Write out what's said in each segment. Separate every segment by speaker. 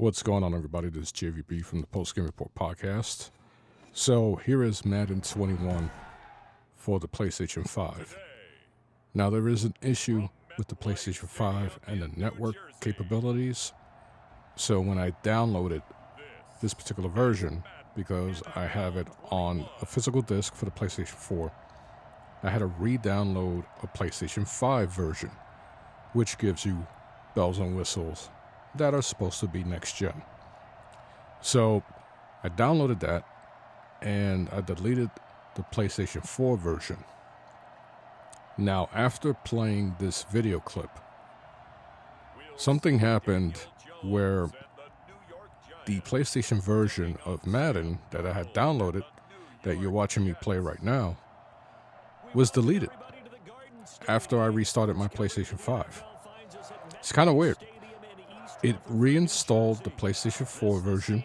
Speaker 1: What's going on, everybody? This is JVB from the Post Game Report podcast. So here is Madden 21 for the PlayStation 5. Now, there is an issue with the PlayStation 5 and the network capabilities. So when I downloaded this particular version, because I have it on a physical disc for the PlayStation 4, I had to re-download a PlayStation 5 version, which gives you bells and whistles that are supposed to be next gen. So I downloaded that and I deleted the PlayStation 4 version. Now, after playing this video clip, something happened where the PlayStation version of Madden that I had downloaded, that you're watching me play right now, was deleted after I restarted my PlayStation 5. It's kind of weird. It reinstalled the PlayStation 4 version,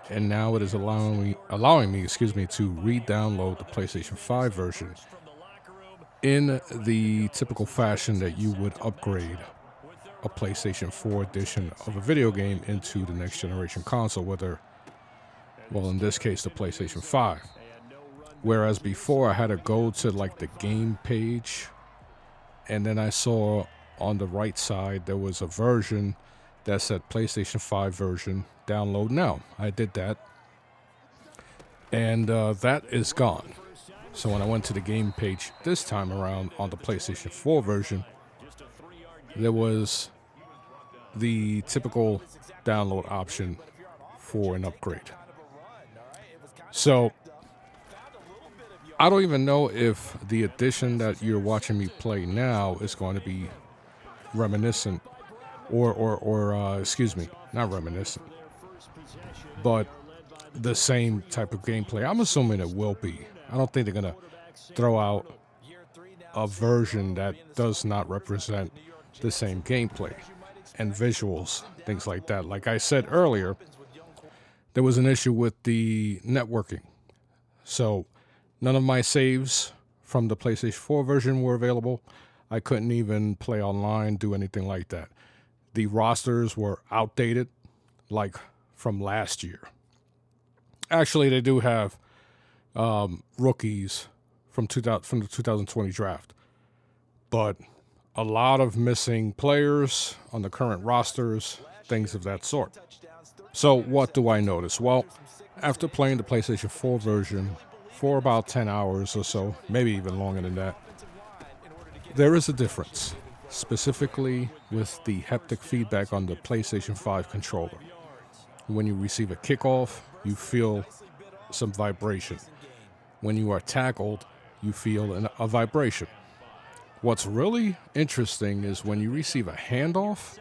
Speaker 1: and now it is allowing me to re-download the PlayStation 5 version in the typical fashion that you would upgrade a PlayStation 4 edition of a video game into the next generation console, well, in this case, the PlayStation 5. Whereas before, I had to go to like the game page, and then I saw on the right side there was a version that said PlayStation 5 version, download now. I did that, and that is gone. So when I went to the game page this time around on the PlayStation 4 version, there was the typical download option for an upgrade. So I don't even know if the edition that you're watching me play now is going to be reminiscent not reminiscent, but the same type of gameplay. I'm assuming it will be. I don't think they're going to throw out a version that does not represent the same gameplay and visuals, things like that. Like I said earlier, there was an issue with the networking. So none of my saves from the PlayStation 4 version were available. I couldn't even play online, do anything like that. The rosters were outdated, like from last year. Actually, they do have rookies from the 2020 draft, but a lot of missing players on the current rosters, things of that sort. So what do I notice? Well, after playing the PlayStation 4 version for about 10 hours or so, maybe even longer than that, there is a difference, specifically with the haptic feedback on the PlayStation 5 controller. When you receive a kickoff, you feel some vibration. When you are tackled, you feel a vibration. What's really interesting is when you receive a handoff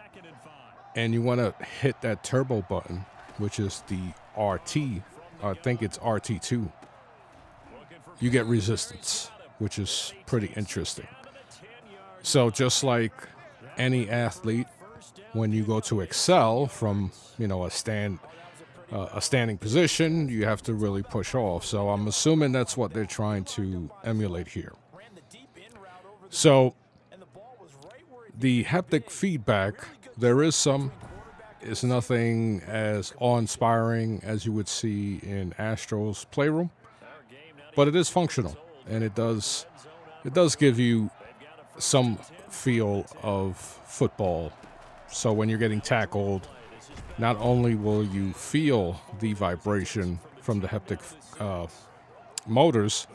Speaker 1: and you want to hit that turbo button, which is the RT, I think it's RT2, you get resistance, which is pretty interesting. So just like any athlete, when you go to excel from, a standing position, you have to really push off. So I'm assuming that's what they're trying to emulate here. So the haptic feedback, there is some. It's nothing as awe-inspiring as you would see in Astro's Playroom, but it is functional, and it does give you some feel of football. So when you're getting tackled, not only will you feel the vibration from the haptic motors,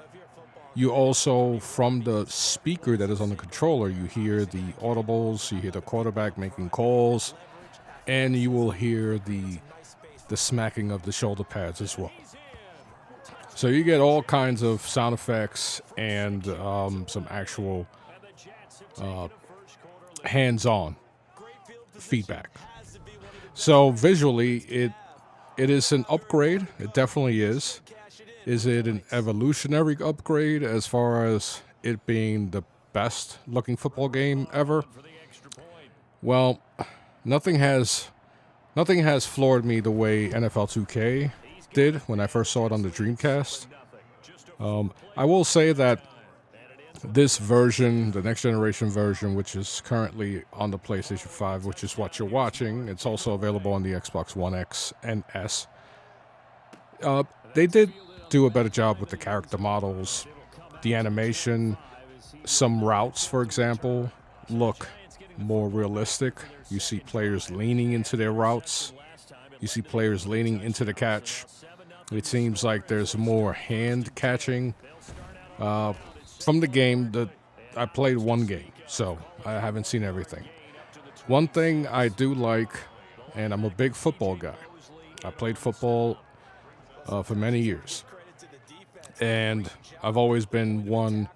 Speaker 1: you also, from the speaker that is on the controller, you hear the audibles, you hear the quarterback making calls, and you will hear the smacking of the shoulder pads as well. So you get all kinds of sound effects and some actual hands-on feedback. So visually, it is an upgrade. It definitely is. Is it an evolutionary upgrade as far as it being the best looking football game ever? Well, nothing has floored me the way NFL 2K did when I first saw it on the Dreamcast. I will say that This version, the next generation version, which is currently on the PlayStation 5, which is what you're watching, it's also available on the Xbox One X and S. They did do a better job with the character models, the animation. Some routes, for example, look more realistic. You see players leaning into their routes. You see players leaning into the catch. It seems like there's more hand catching. From the game, I played one game, so I haven't seen everything. One thing I do like, and I'm a big football guy. I played football for many years, and I've always been one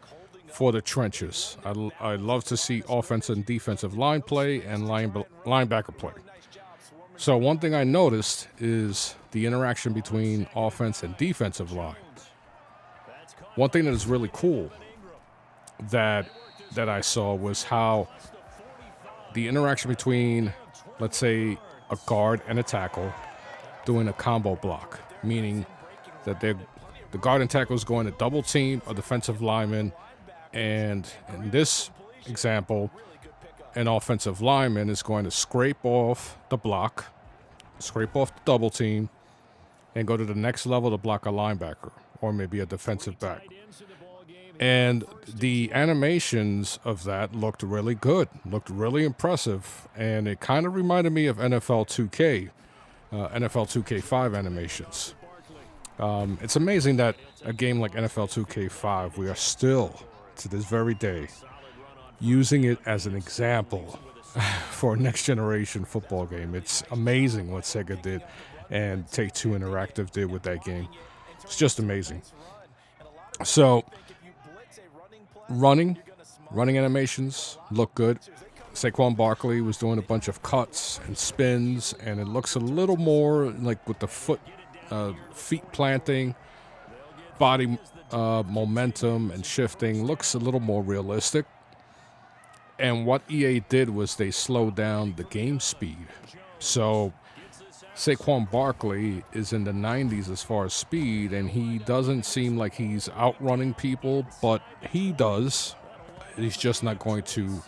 Speaker 1: for the trenches. I love to see offensive and defensive line play and linebacker play. So one thing I noticed is the interaction between offense and defensive line. One thing that is really cool that I saw was how the interaction between, let's say, a guard and a tackle doing a combo block, meaning that the guard and tackle is going to double team a defensive lineman, and in this example, an offensive lineman is going to scrape off the block, scrape off the double team, and go to the next level to block a linebacker or maybe a defensive back. And the animations of that looked really good, looked really impressive, and it kind of reminded me of NFL 2K, NFL 2K5 animations. It's amazing that a game like NFL 2K5, we are still, to this very day, using it as an example for a next-generation football game. It's amazing what Sega did and Take-Two Interactive did with that game. It's just amazing. So, running animations look good. Saquon Barkley was doing a bunch of cuts and spins, and it looks a little more like with the feet planting, body momentum and shifting, looks a little more realistic. And what EA did was they slowed down the game speed. So Saquon Barkley is in the 90s as far as speed, and he doesn't seem like he's outrunning people, but he does. He's just not going to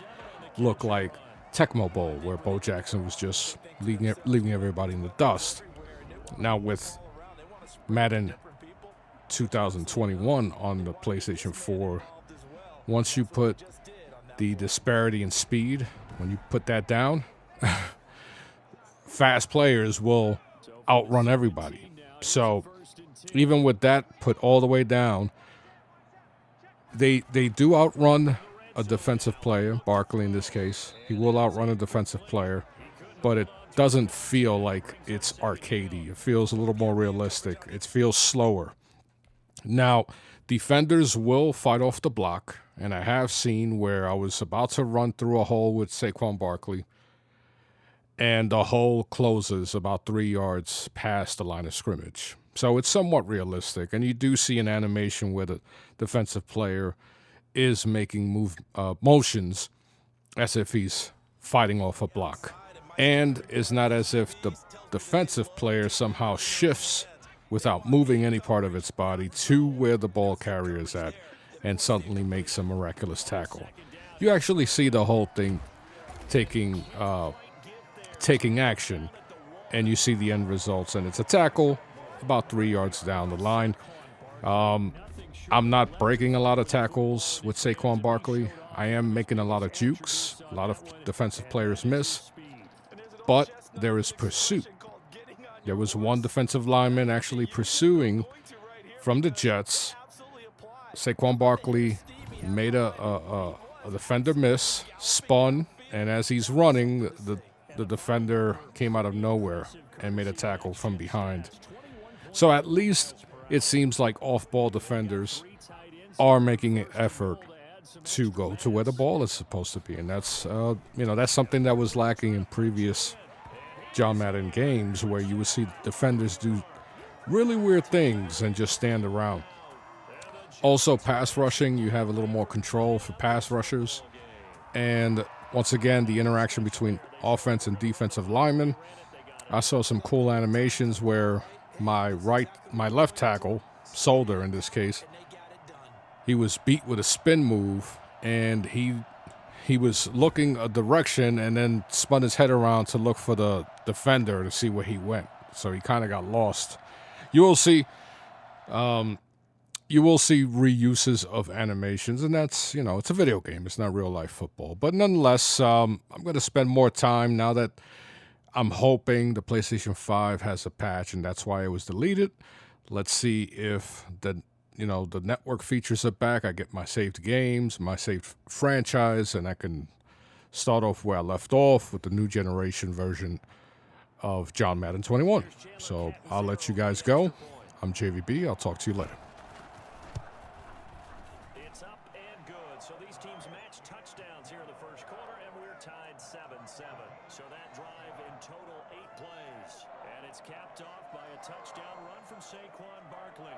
Speaker 1: look like Tecmo Bowl, where Bo Jackson was just leaving everybody in the dust. Now with Madden 2021 on the PlayStation 4, once you put the disparity in speed, when you put that down, fast players will outrun everybody. So even with that put all the way down, they do outrun a defensive player, Barkley in this case. He will outrun a defensive player, but it doesn't feel like it's arcadey. It feels a little more realistic. It feels slower. Now, defenders will fight off the block, and I have seen where I was about to run through a hole with Saquon Barkley, and the hole closes about 3 yards past the line of scrimmage. So it's somewhat realistic, and you do see an animation where the defensive player is making motions as if he's fighting off a block. And it's not as if the defensive player somehow shifts without moving any part of its body to where the ball carrier is at and suddenly makes a miraculous tackle. You actually see the whole thing taking action, and you see the end results, and it's a tackle about 3 yards down the line. I'm not breaking a lot of tackles with Saquon Barkley. I am making a lot of jukes. A lot of defensive players miss, but there is pursuit. There was one defensive lineman actually pursuing from the Jets. Saquon Barkley made a defender miss, spun, and as he's running, the defender came out of nowhere and made a tackle from behind. So at least it seems like off-ball defenders are making an effort to go to where the ball is supposed to be, and that's that's something that was lacking in previous John Madden games, where you would see defenders do really weird things and just stand around. Also, pass rushing, you have a little more control for pass rushers, and once again, the interaction between offense and defensive linemen. I saw some cool animations where my left tackle, Solder in this case, he was beat with a spin move, and he was looking a direction and then spun his head around to look for the defender to see where he went. So he kind of got lost. You will see reuses of animations, and that's, it's a video game. It's not real life football. But nonetheless, I'm going to spend more time now that I'm hoping the PlayStation 5 has a patch, and that's why it was deleted. Let's see if the network features are back. I get my saved games, my saved franchise, and I can start off where I left off with the new generation version of John Madden 21. So I'll let you guys go. I'm JVB. I'll talk to you later.
Speaker 2: It's up and good. So these teams match touchdowns here in the first quarter, and we're tied 7-7. So that drive in total 8 plays. And it's capped off by a touchdown run from Saquon Barkley.